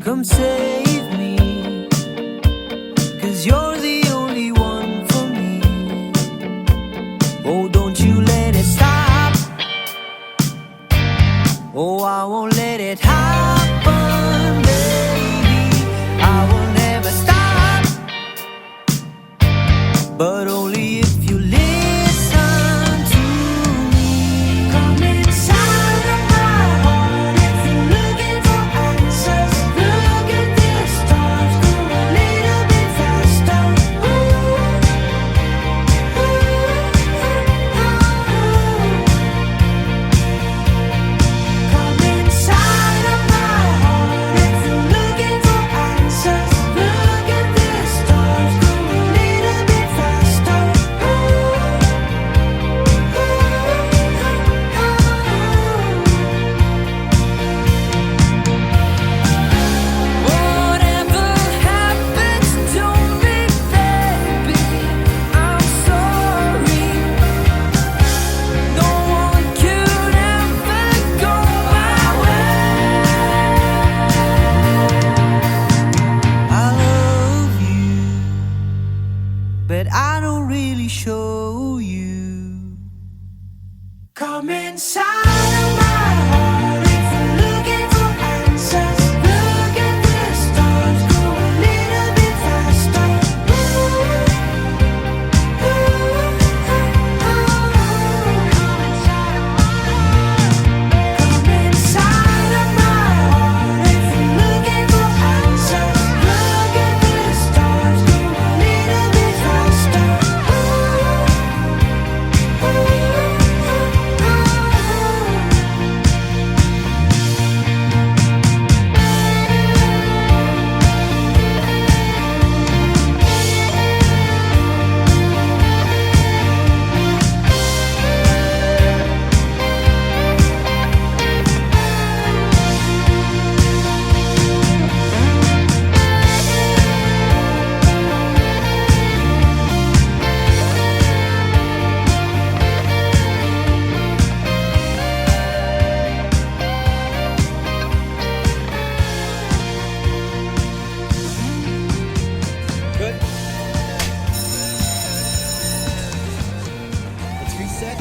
come save me, 'cause you're the only one for me. Oh, don't you let it stop. Oh, I won't let it happen, baby. I will never stop, but only if you listen to me. Come inside of my heart if you're looking for answers. Look at the stars, go a little bit faster. Ooh, ooh, Come inside of my heart if you're looking for answers. Look at the stars, go a little bit faster. Whatever happens to me, baby, I'm sorry. No one could ever go my way. I love you, but I don't really show you. Come inside of my heart if you're looking for answers. Look at the stars, go a little bit faster. Come inside of my heart if you're looking for answers. Look at the stars, go a little bit faster. Good. Let's reset.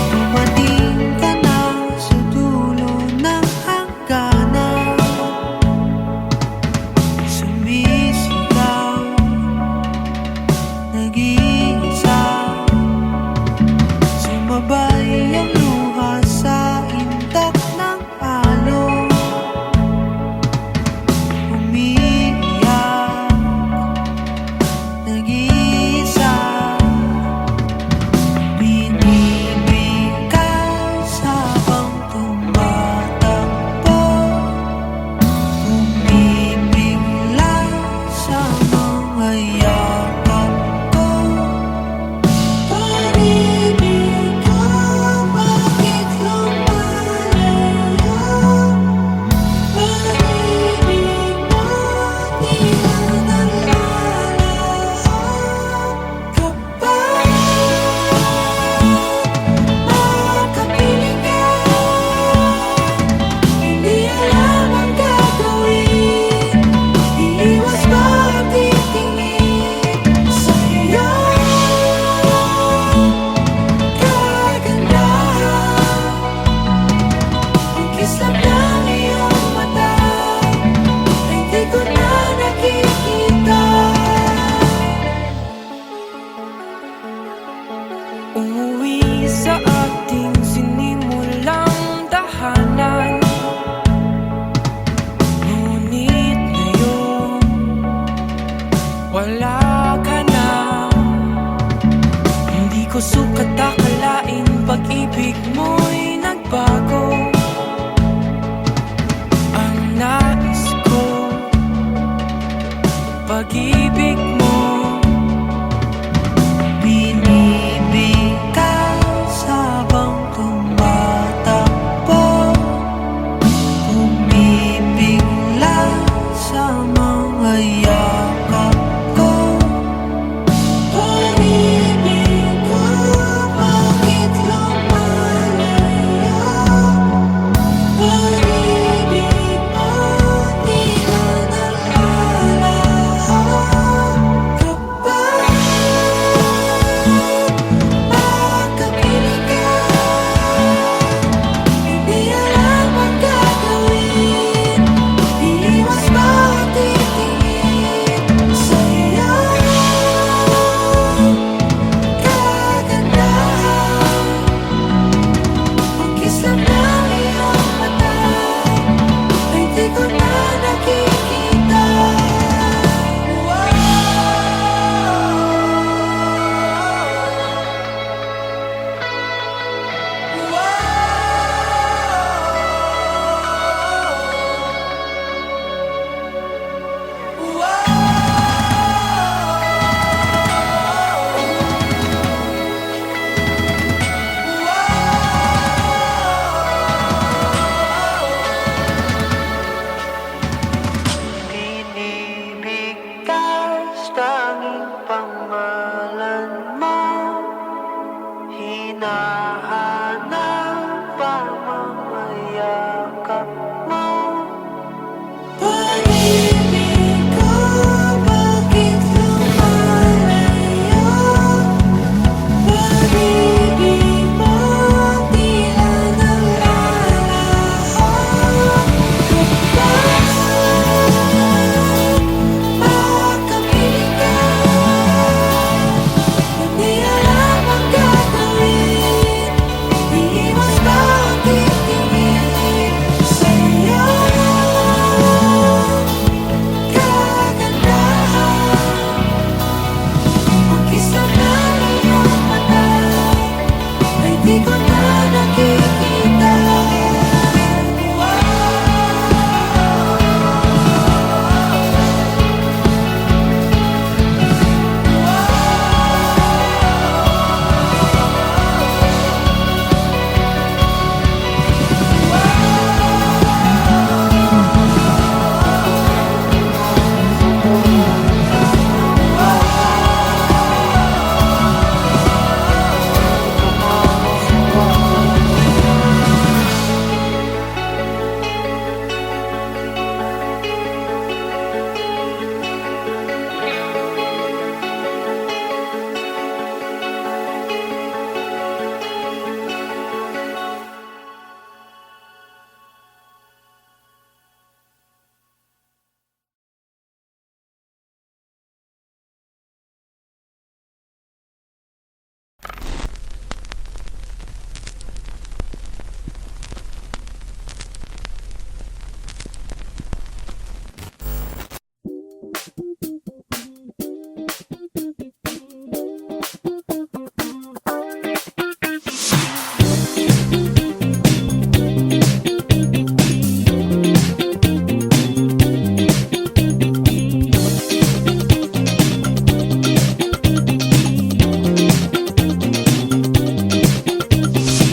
Dumating ka na sa dulo ng hangganan. Sumisigaw, nag-iisa. Sumabay ang luha sa indak ng alon. Umiiyak, nag-iisa. Binibigkas habang tumatakbo. Bumibigla sa mga yakap ko. Pag-ibig ko, bakit lumalayo? Pag-ibig mo, di na nalalayo. Kapag makapiling ka, hindi alam ang gagawin. Iiwas ba ang titingin sa'yo? Kagandahan, ang kislap ng iyong mata ay di ko na nakikita. Umuwi sa ating sinimulang tahanan. Ngunit ngayon, wala ka na. Hindi ko ko sukat akalain, pag-ibig mo'y nagbago. Ang nais ko, pag-ibig mo binibigkas habang tumatakbo, bumibigla sa mga yakap ko. Pag-ibig ko, bakit lumalayo? Pag-ibig mo, di na nalalaho. Kapag pagkapiling ka, hindi alam ang gagawin. Iiwas ba o titingin sa'yo? Kagandahan, ang kislap ng iyong mata ay di ko na nakikita. Binibigkas tanging pangalan mo, hinahanap ang mga yakap mo. Pag-ibig ko, bakit lumalayo? Pag-ibig mo, tila nalalaho. Kapag pagkapiling ka, hindi alam ang gagawin. Iiwas ba o titingin sa'yo? Kagandahan, ang kislap ng iyong mata ay di ko na nakikita.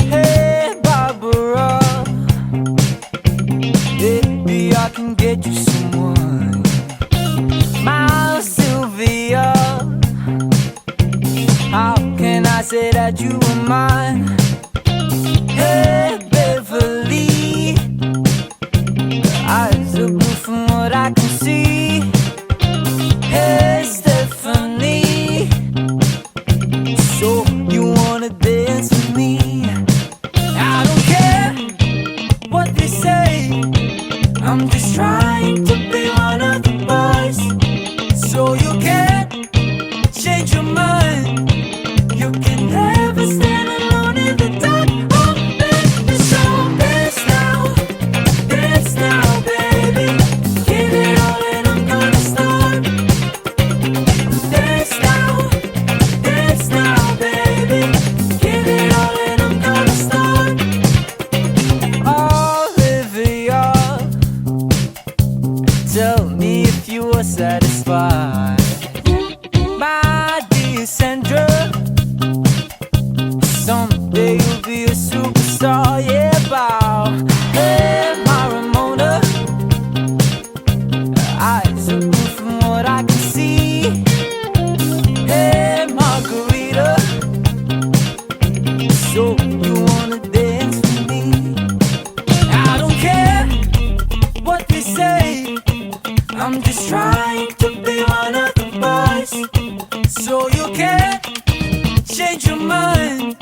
Hey Barbara, maybe I can get you someone. My Sylvia, how can I say that you were mine? Hey Beverly, eyes are blue from what I can see. Hey Stephanie, so you wanna dance with me? I don't care what they say, I'm just trying to be one of the boys. So you can't change your mind, you can never stand alone in the dark. Oh, baby. So you wanna dance with me? I don't care what they say, I'm just trying to be one of the boys. So you can't change your mind,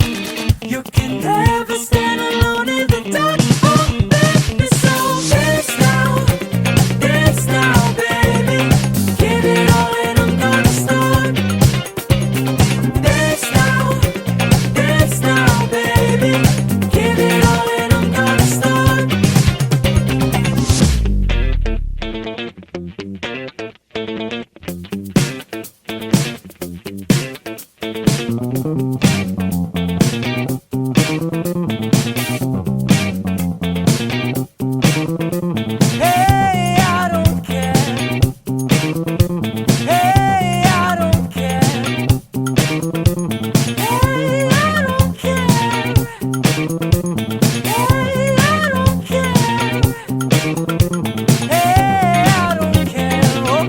you can never stand alone in the dark. Oh baby, so dance now baby, give it all and I'm gonna start. Dance now baby, give it all and I'm gonna start. Hey, I don't care. Hey, I don't care. Hey, I don't care. Hey, I don't care. Hey, I don't care. Oh.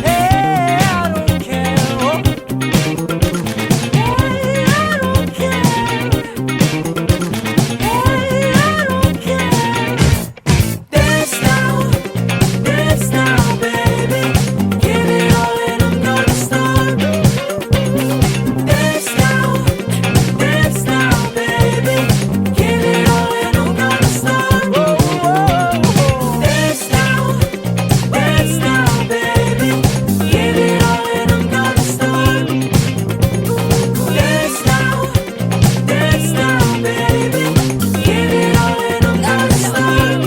Hey, I don't care. Oh. Hey, I don't care. Hey, I don't care. Dance now, baby, give it all and I'm gonna start. Dance now, baby, give it all and I'm gonna start. Whoa, whoa, whoa. Dance now, baby, give it all and I'm gonna start. Dance now, baby, give it all and I'm gonna start.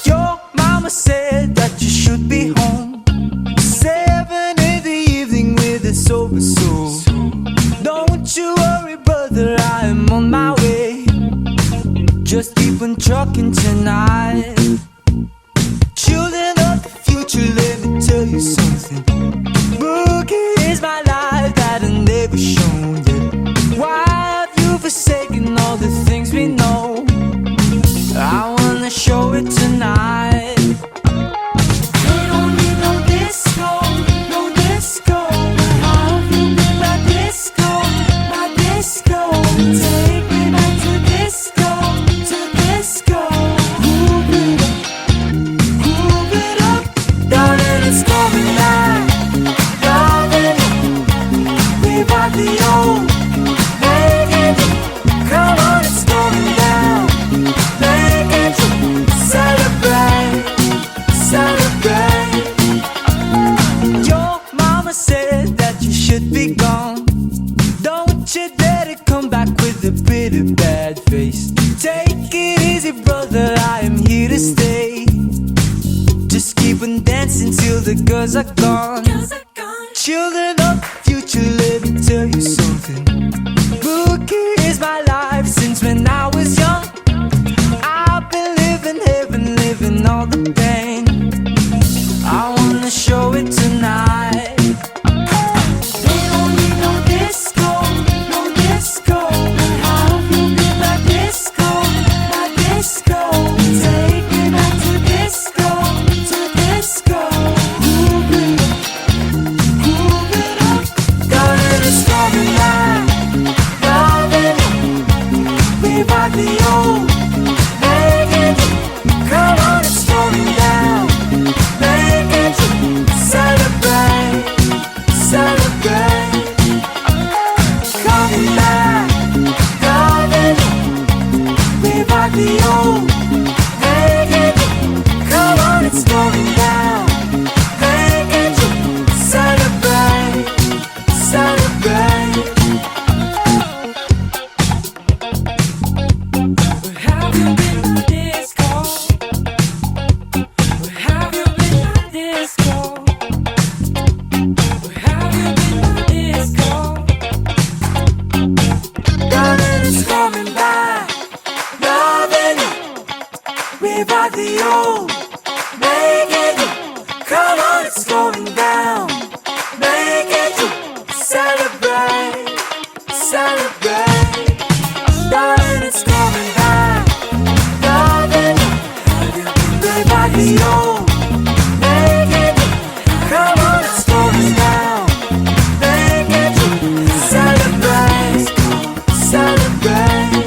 Your mama said that you should be home 7 in the evening with a sober soul. Don't you worry, brother, I am on my way. Just keep on trucking tonight. Children of the future, let me tell you something. Boogie is my life that I never shown yet. Why have you forsaken all the things we know? I wanna show it tonight. We don't need no disco, no disco. How have you been my disco, my disco? Take me back to disco, to disco. Groove it up, darling, it's coming back. Darling, leave out the old, make it. Come on, it's going down. Make it, celebrate, celebrate. Your mama said that you should be gone. Don't you dare to come back with a bitter bad face. Take it easy, brother, I am here to stay. Just keep on dancing till the girls are gone. Children of the future, let me tell you something. Boogie is my life since when I was young. I've been living heaven, living all the pain. I wanna show it tonight. We don't need no disco, no disco. How have you been my disco, my disco? Take me back to disco, to disco. Groove it up, darling, it's coming back. Darling, leave out the old. Come on, it's going down. it's going down. Make it celebrate, celebrate. Darling, it's going down. Darling, have you been played by the old? Make it, come on, it's going down. Make it celebrate, celebrate.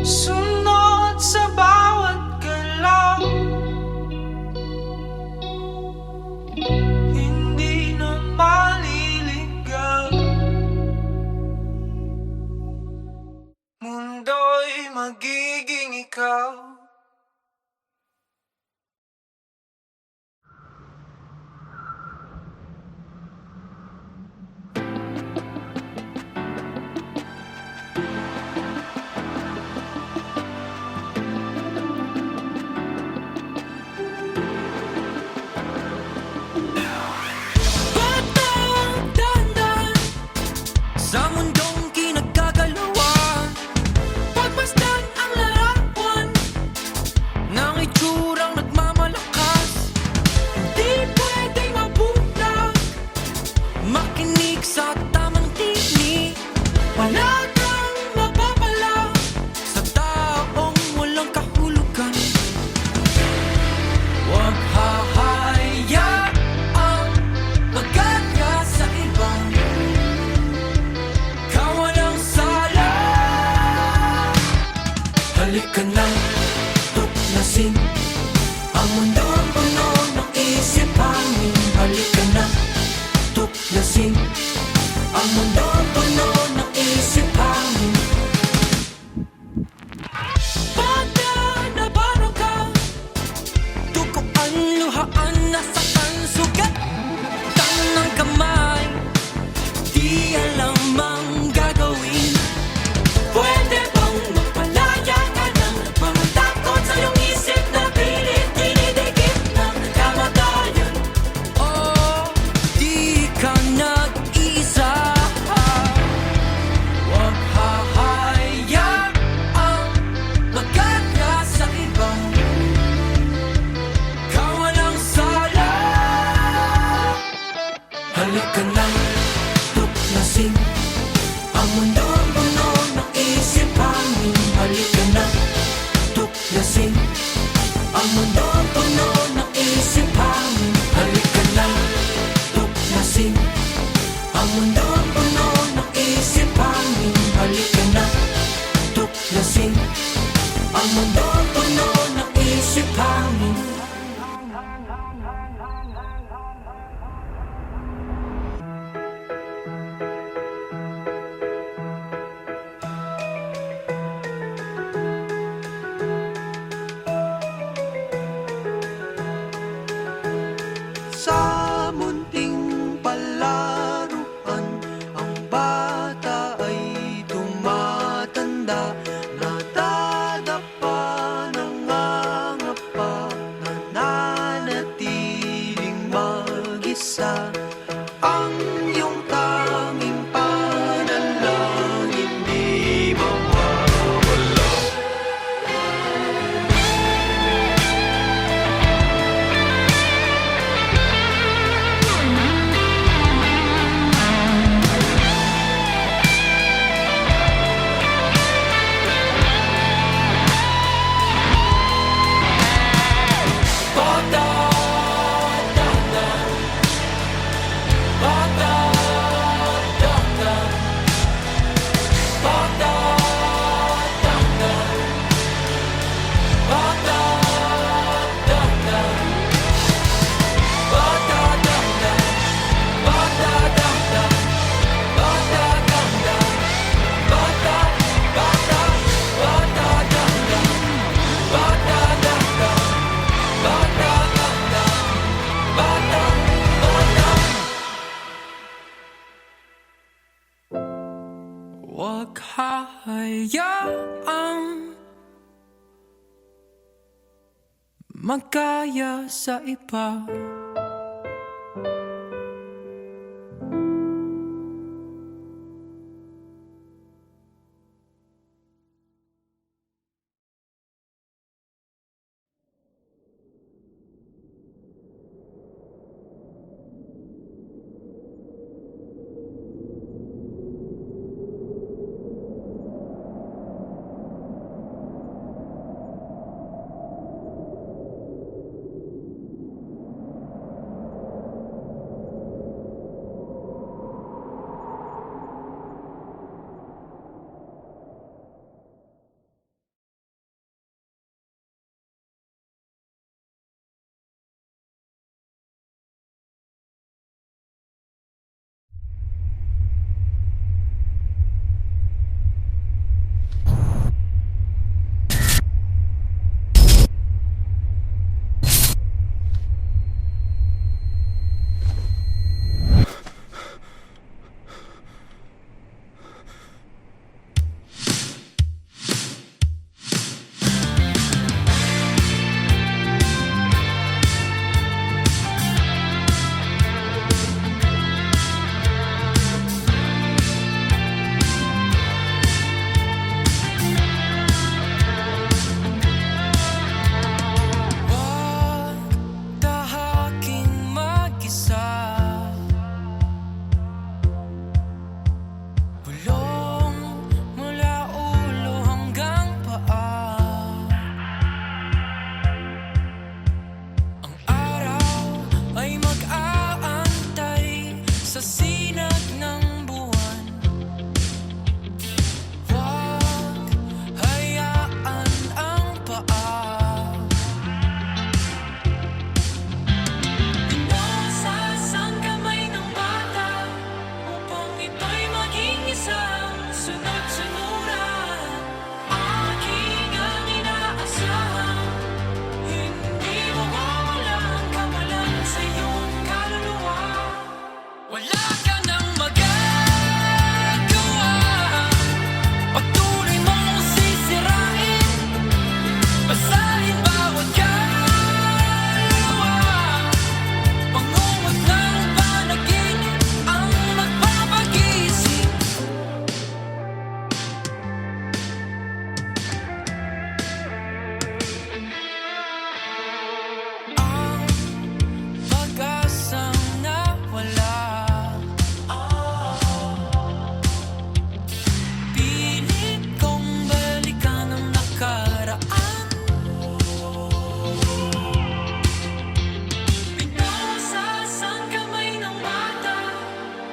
Sunod sa bawat galaw, hindi na maliligaw. Mundo'y magiging ikaw. Batang dahan-dahan sa mundong kinagkagalawan, pagmasdan ang larawan ng itsurang nagmamalakas. Hindi pwedeng mabulag, makinig sa tamang tinig. Wala kang mapapala sa taong walang kahulugan. Huwag hahayaang magkaya sa ibang kawalang sala. Halika na, tuklasin ang mundo ang puno ng isip hangin. Halika na, tuklasin ang mundo ang puno ng isip hangin. Pagka nabarang ka, duguan, luhaan, nasaktan, sugat ng kamay, di alam ang gagawin. Pwede bang magpalaya ka ng mga takot sa iyong isip na pilit dinidikit ng kamatayan? Oh, di ka nag-iisa. Huwag hahayaang magkaya sa ibang kawalang sala. Halika na, tuklasin ang mundo ang puno ng isip hangin. Halika na, tuklasin ang mundo ang puno ng isip hangin. Halika na, tuklasin ang mundo ang puno ng isip hangin. Halika na, tuklasin ang mundo ang puno ng isip hangin. Sa munting palaruan, ang bata ay tumatanda. Nadadapa, nangangapa, nananatiling mag-isa. Ang iyong tanging panalangin di mawawala. Bata, dahan-dahan. Bata, dahan-dahan. Bata, dahan-dahan. Bata, dahan-dahan. Bata, dahan-dahan. Bata, dahan-dahan. Bata, dahan-dahan. Bata, bata, bata, dahan-dahan. Bata, dahan-dahan. Bata, dahan-dahan. Bata, bata. Huwag hahayaang magkaya sa iba. nakaraan. Pinasas ang kamay ng bata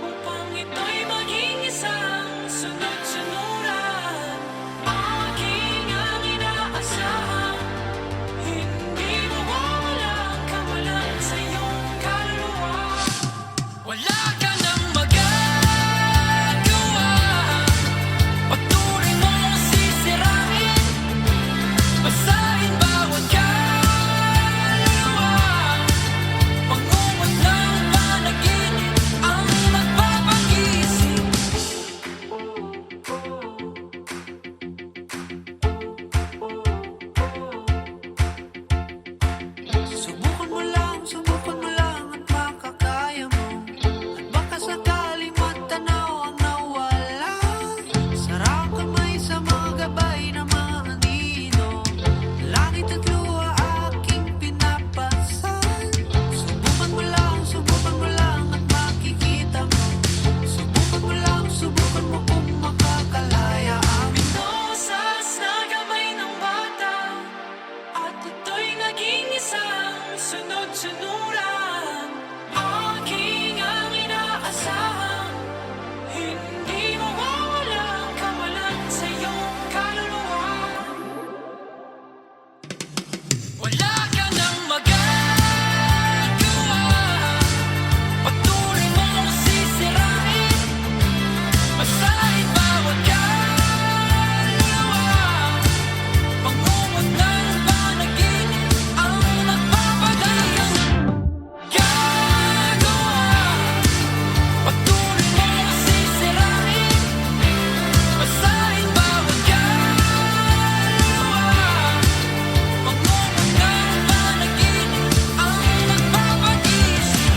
upang ito'y maging isang sunod-sunuran. Aking ang inaasahan, hindi mawawalang kawalan sa iyong kaluluwa. Wala ka nang magagawa, patuloy mong sisirain, basahin bawat kaluluwa. Pangungot ng panaginip ang magpapagising. Subukan mo lang at makakaya mo. At baka sakaling matanaw ang nawala. Sarang kamay sa mga gabay na mga anino. Langit at luha aking pinapasan. Subukan mo lang at makikita mo. Subukan mo kung makakalaya ang pinusas na kamay ng bata. At ito'y naging isang sunod-sunuran. Aking ang inaasahan, hindi mawawalang kawalan sa iyong kaluluwa. Wala ka nang magagawa, patuloy mong sisirain, basahin bawat kaluluwa. Pangungot ng panaginip ang nagpapalayang gagawa. Patuloy mong sisirain, basahin bawat kaluluwa. Pangungot ng panaginip ang nagpapagising.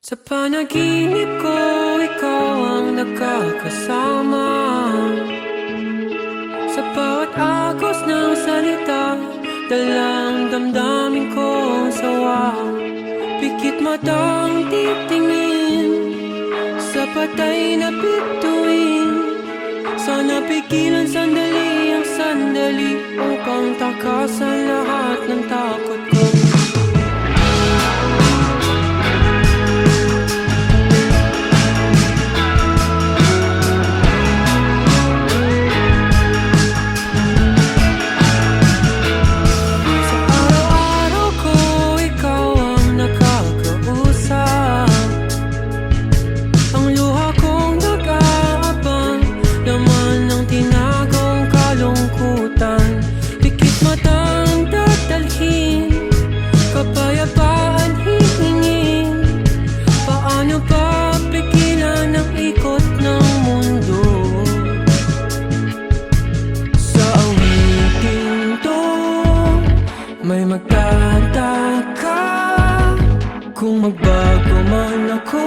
Sa panaginip ko, ikaw ang nakakasama. Sa bawat agos ng salita, dalang damdamin kong sawa. Pikit matang titingin sa patay na bituin. Sana pigilan sandali ang sandali upang takasan lahat ng takot ko. Araw-araw ko, ikaw ang nakakausap. Ang luha kong nag-aabang, laman ng tinagong kalungkutan. Pikit matang dadalhin, kapayapaan hihingin. Paano ba pigilan ang ikot ng mundo? Sa awiting to, may magtataka kung magbago man ako.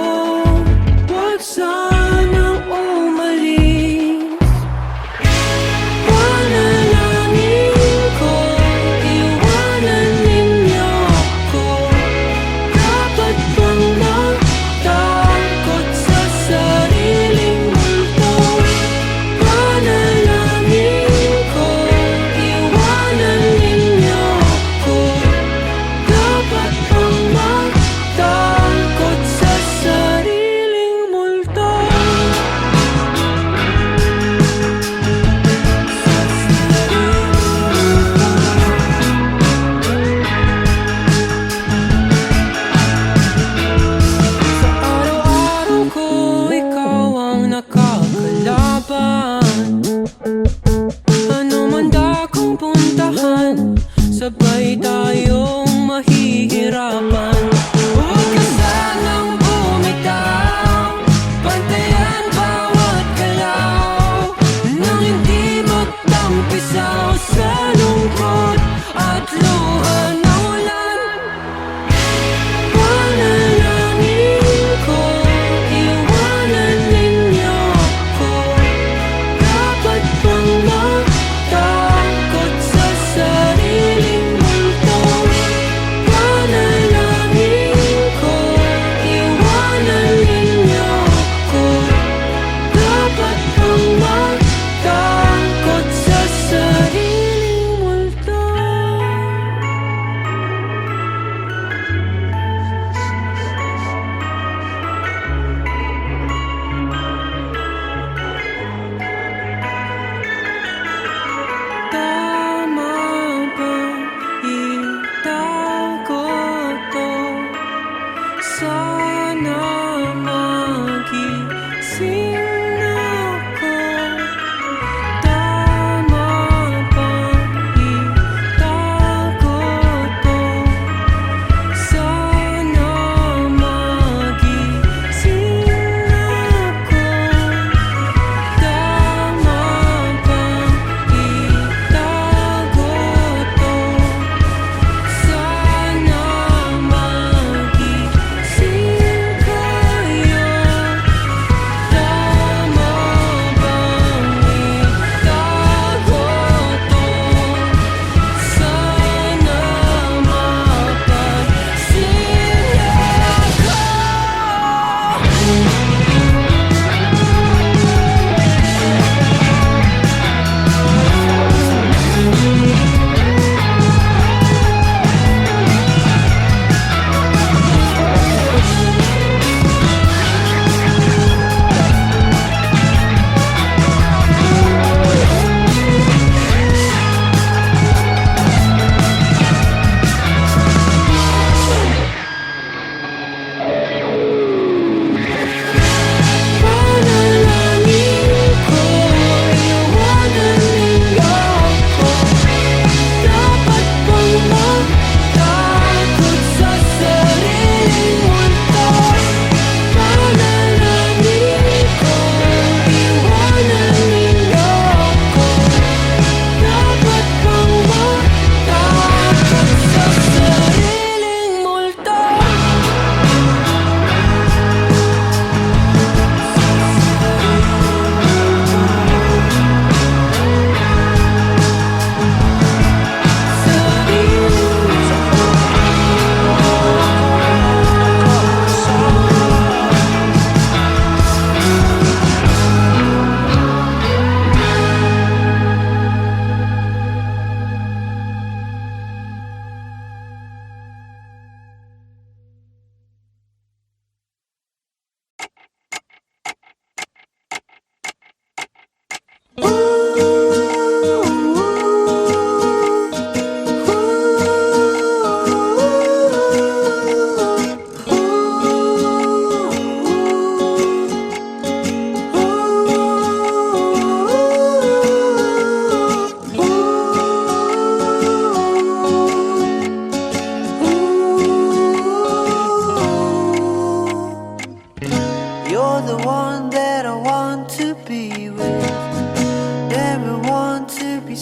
Huwag sanang umalis. Panalangin ko, iwanan ninyo ko. Dapat bang matakot sa sariling multo? Panalangin ko, iwanan ninyo ko. Dapat bang matakot sa sariling multo? Sa araw-araw ko, ikaw ang nakakalaban. Ano man dakong puntahan, sabay tayong mahihirapan. Huwag ka sanang bumitaw, bantayan bawat galaw, nang hindi magtampisaw sa lungkot at luha ng ulan. Panalangin ko, iwanan ninyo ko. Dapat bang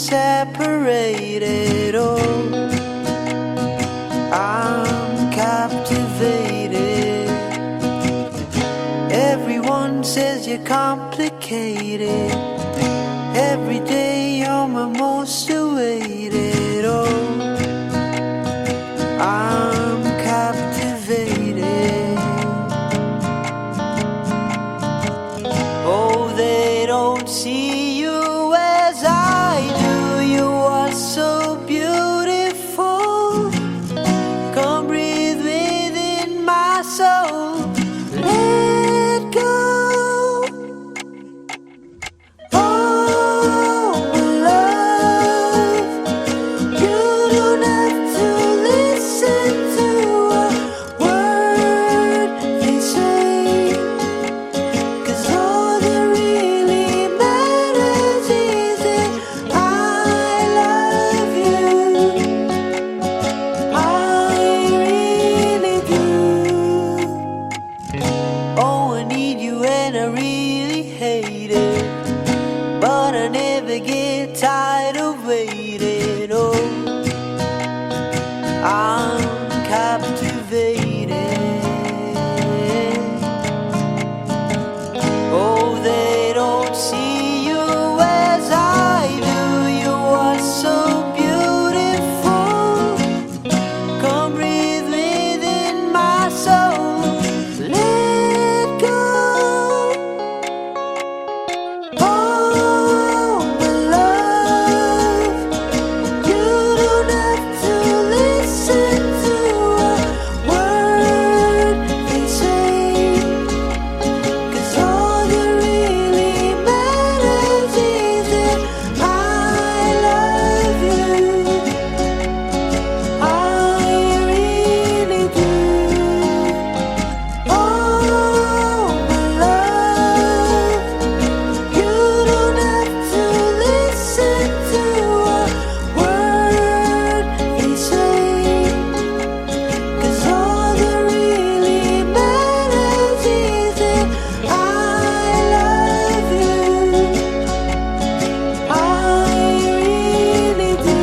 separated. Oh, I'm captivated. Everyone says you're complicated. Every day you're my most awaited. Oh, I'm captivated. Oh, they don't see you as I do. You are so beautiful. Come breathe within my soul. Let go. Oh, my love, you don't have to listen to a word they say, 'cause all that really matters is that I love you. I really do. Oh, I need you and I really hate it, but I never get tired of waiting. Oh, I'm captivated. Oh, they don't see you as I do. You are so beautiful. Come breathe within my soul. Let go. Oh, my love, you don't have to listen to a word they say, 'cause all that really matters is that I love you. I really do. Oh, my love, you don't have to listen to a word they say, 'cause all that really matters is that I love you. I really do.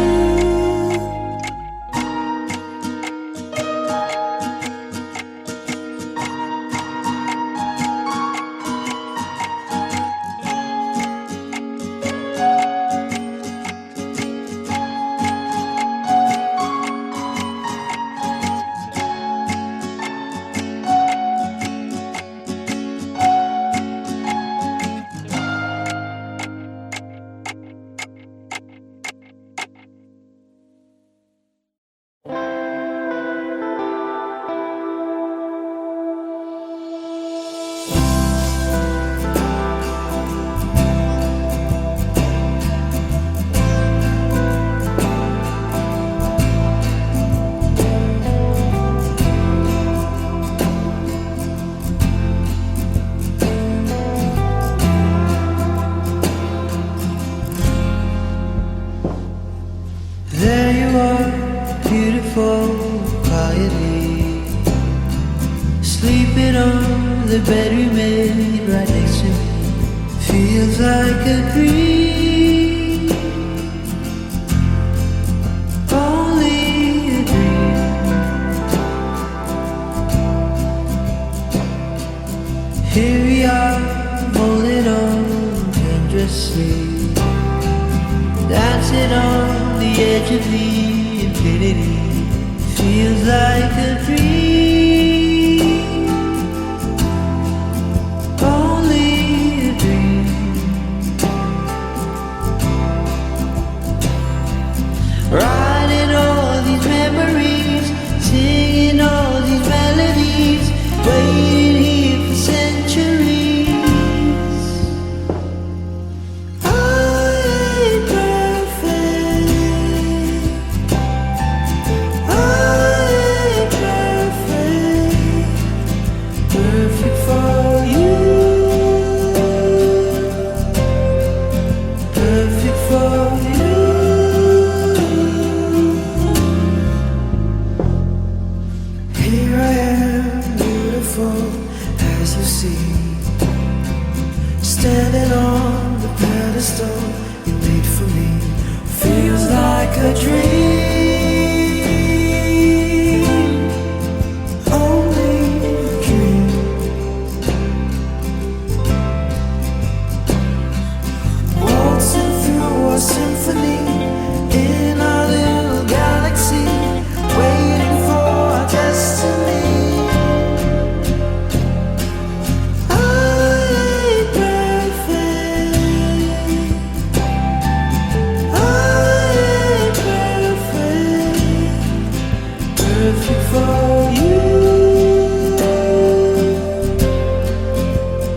There you are, beautiful, quietly sleeping on the bed we made right next to me. Feels like a dream, only a dream. Here we are, holding on dangerously, dancing on the edge of the infinity. Feels like a dream, only a dream. Writing all these memories, singing all these melodies, waiting here for centuries. I ain't perfect. I ain't perfect. Perfect for you. Perfect for you. Here I am, beautiful as you see, standing on the pedestal you made for me. feels like a dream, only a dream. Waltzing through a symphony in our little galaxy, waiting for our destiny. I ain't perfect. I ain't perfect. Perfect for you.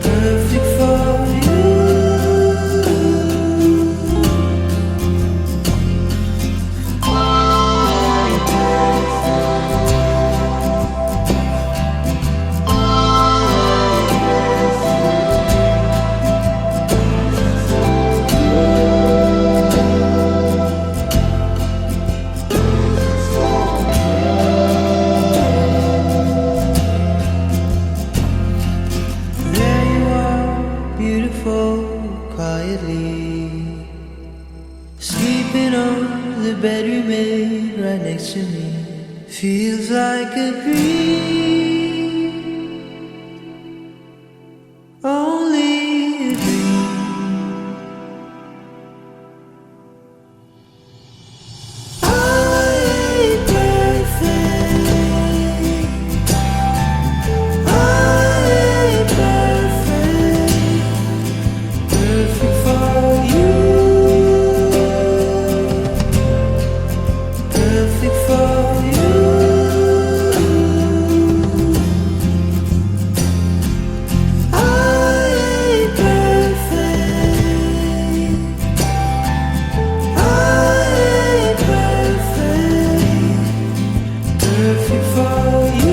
Perfect for you. There you are, beautiful, quietly sleeping on the bed we made right next to me. Feels like a dream, only a dream. I ain't perfect. I ain't perfect. Perfect for you. Perfect for you. I ain't perfect. I ain't perfect. Perfect for you.